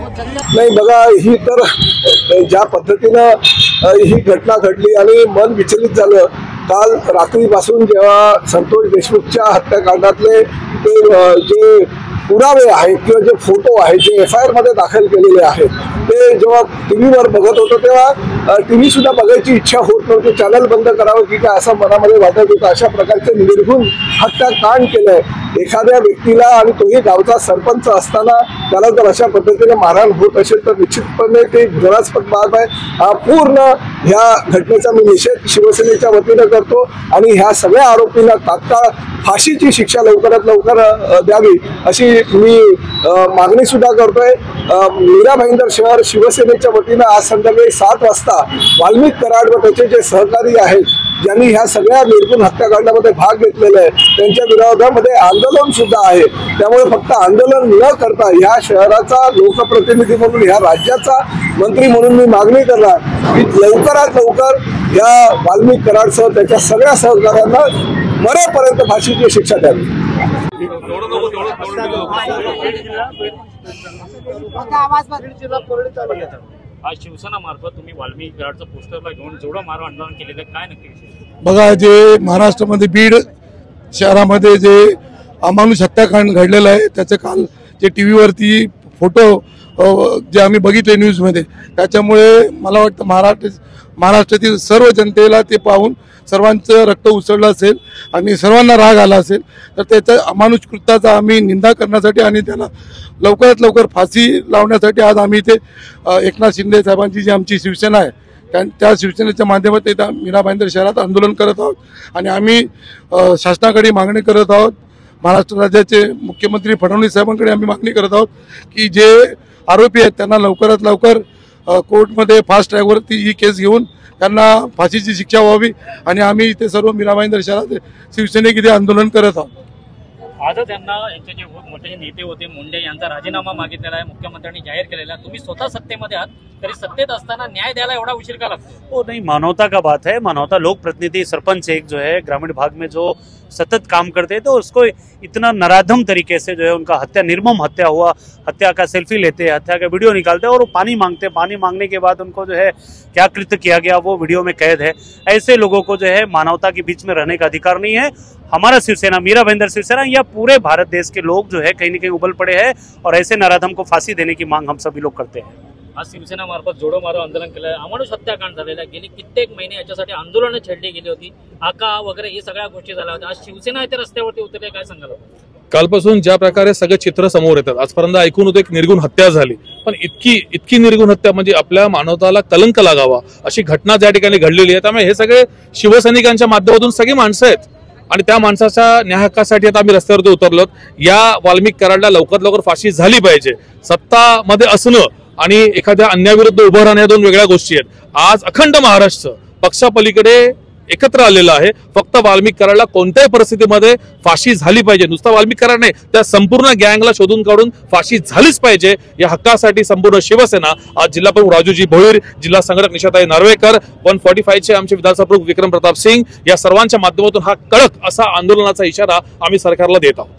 नाही बघा, ही तर ज्या पद्धतीनं ही घटना घडली आणि मन विचलित झालं। काल रात्रीपासून जेव्हा संतोष देशमुखच्या हत्याकांडातले ते जे पुरावे आहेत किंवा जे फोटो आहेत जे FIR मध्ये दाखल केलेले आहेत ते जेव्हा टीव्हीवर बघत होतो तेव्हा टीव्ही सुद्धा बघायची इच्छा होत नव्हती। चॅनल बंद करावं की काय असं मनामध्ये वाटत होतं। अशा प्रकारचे निर्घृण हत्याकांड केलंय एखाद्या व्यक्तीला आणि तोही गावचा सरपंच असताना त्याला जर अशा पद्धतीने मारहाण होत असेल तर निश्चितपणे ते घृणास्पद बाब आहे। पूर्ण ह्या घटनेचा मी निषेध शिवसेनेच्या वतीनं करतो आणि ह्या सगळ्या आरोपींना तात्काळ फाशीची शिक्षा लवकरात लवकर द्यावी अशी मी मागणी सुद्धा करतोय। मीरा भाईंदर शहर शिवसेनेच्या वतीनं आज संध्याकाळी 7 वाजता वाल्मिक कराड व त्याचे जे सहकारी आहेत ज्यांनी ह्या सगळ्या निर्घृण हत्याकांडामध्ये भाग घेतलेला आहे त्यांच्या विरोधामध्ये आंदोलन सुद्धा आहे। त्यामुळे फक्त आंदोलन न करता ह्या शहराचा लोकप्रतिनिधी म्हणून ह्या राज्याचा मंत्री म्हणून मी मागणी करणार की लवकरात लवकर या वाल्मिक कराडसह त्याच्या सगळ्या सहकाऱ्यांना मरेपर्यंत फाशीची शिक्षा द्यावी। आज शिवसेना मार्फत तुम्ही वाल्मिक कराडचं पोस्टरला घेऊन जेवढं मारो आंदोलन केलेलं काय नक्की बघा, जे महाराष्ट्रामध्ये बीड शहरामध्ये जे अमानुष हत्याकांड घडलेलं आहे त्याचे काल जे टीव्हीवरती फोटो जे आम्ही बघितले न्यूजमध्ये त्याच्यामुळे मला वाटतं महाराष्ट्रातील सर्व जनतेला ते पाहून सर्वांचं रक्त उसळलं असेल आणि सर्वांना राग आला असेल तर त्याच्या अमानुष कृत्याचा आम्ही निंदा करण्यासाठी आणि त्याला लवकरात लवकर फाशी लावण्यासाठी आज आम्ही इथे एकनाथ शिंदे साहेबांची जी आमची शिवसेना आहे त्या शिवसेनेच्या माध्यमातून इथं मीरा भाईंदर शहरात आंदोलन करत आहोत आणि आम्ही शासनाकडे मागणी करत आहोत। महाराष्ट्र राज्याचे मुख्यमंत्री फडणवीस साहेबांकडे आम्ही मागणी करत आहोत की जे आरोपी आहेत त्यांना लवकरात लवकर कोर्टमध्ये फास्ट ट्रॅकवरती ही केस घेऊन त्यांना फाशीची शिक्षा व्हावी आणि आम्ही इथे सर्व मीरा भाईंदर शहरात शिवसेनेक इथे आंदोलन करत आहोत। आज त्यांना यांचे जे मोठे नेते होते मुंडे यांचा राजीनामा मागितलेला आहे, मुख्यमंत्र्यांनी जाहीर केलेला आहे। तुम्ही स्वतः सत्तेमध्ये आहात तरी सत्तेत असताना न्याय द्यायला एवढा उशीर का लगता? वो नहीं, मानवता का बात है। मानवता, लोक प्रतिनिधि सरपंच एक जो है ग्रामीण भाग में जो सतत काम करते हैं तो उसको इतना नराधम तरीके से जो है उनका हत्या, निर्मम हत्या हुआ, हत्या का सेल्फी लेते हैं, हत्या का वीडियो निकालते हैं और वो पानी मांगते हैं। पानी मांगने के बाद उनको जो है क्या कृत्य किया गया वो वीडियो में कैद है। ऐसे लोगों को जो है मानवता के बीच में रहने का अधिकार नहीं है। हमारा शिवसेना, मीरा भाईंदर शिवसेना या पूरे भारत देश के लोग जो है कहीं न कहीं उबल पड़े हैं और ऐसे नराधम को फांसी देने की मांग हम सभी लोग करते हैं। आज शिवसेना मार्फत जोडो मारो आंदोलन केलं, अमानुष हत्याकांड झालेला, गेली कित्येक महिने याच्यासाठी आंदोलनं छेडली गेली होती, आका वगैरे हे सगळ्या गोष्टी झाल्या होत्या। आज शिवसेना इथे रस्त्यावरती उतरले, काय सांगाल? कालपासून ज्या प्रकारे सगळे चित्र समोर येतात, आजपर्यंत ऐकून होतं एक निर्गुण हत्या झाली, पण इतकी निर्गुण हत्या म्हणजे आपल्या मानवताला कलंक लागावा अशी घटना ज्या ठिकाणी घडलेली आहे। त्यामुळे हे सगळे शिवसैनिकांच्या माध्यमातून सगळी माणसं आहेत आणि त्या माणसाच्या न्याय हक्कासाठी आता आम्ही रस्त्यावरती उतरलो। या वाल्मिक कराडला लवकरात लवकर फाशी झाली पाहिजे। सत्तामध्ये असणं आणि एखाद्या अन्यायाविरुद्ध उभं राहणं या दोन वेगळ्या गोष्टी आहेत। आज अखंड महाराष्ट्र पक्षापलीकडे एकत्र आलेलं आहे। फक्त वाल्मिक कराडला कोणत्याही परिस्थितीमध्ये फाशी झाली पाहिजे। नुसता वाल्मिक कराड नाही, त्या संपूर्ण गँगला शोधून काढून फाशी झालीच पाहिजे। या हक्कासाठी संपूर्ण शिवसेना आज जिल्हा प्रमुख राजूजी भोईर, जिल्हा संघटक निशाताई नार्वेकर, 145 चे आमचे विधानसभा प्रमुख विक्रम प्रताप सिंग या सर्वांच्या माध्यमातून हा कडक असा आंदोलनाचा इशारा आम्ही सरकारला देत आहोत।